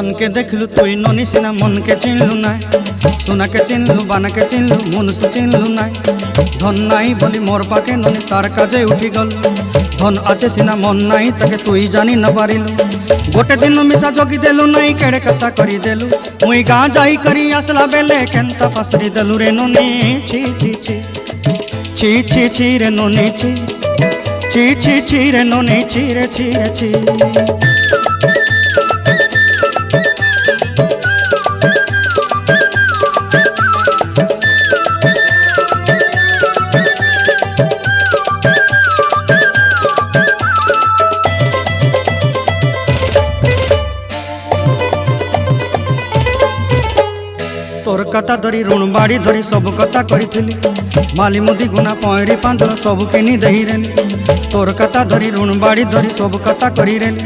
सन के देखलू तुई ननी सिना मन के चिन्हलू ना सोना के चिन्हलू बाना के चिन्हलू मनुष्य चिन्हलू ना धन नाई बोली मोर पाके ननी तार काजे उठी गल धन आचे सिना मन नाई ताके तुई जानी न पारिलु गोटे दिन मिसा जगी देलु नाई केड़े कथा करी देलु मुई गाँ जाई करी आसला बेले केंता पासरी देलु रे ननी छी छी छी छी छी छी रे ननी छी छी छी छी रे ननी छी रे छी रे छी। तोर कथा धरी ऋण बाड़ी धरी सब कथा करी माली मुदी गुना पहरी पांदल सब किनी दही रेली तोर कथा धरी ऋण बाड़ी धरी सब कथा करी रेली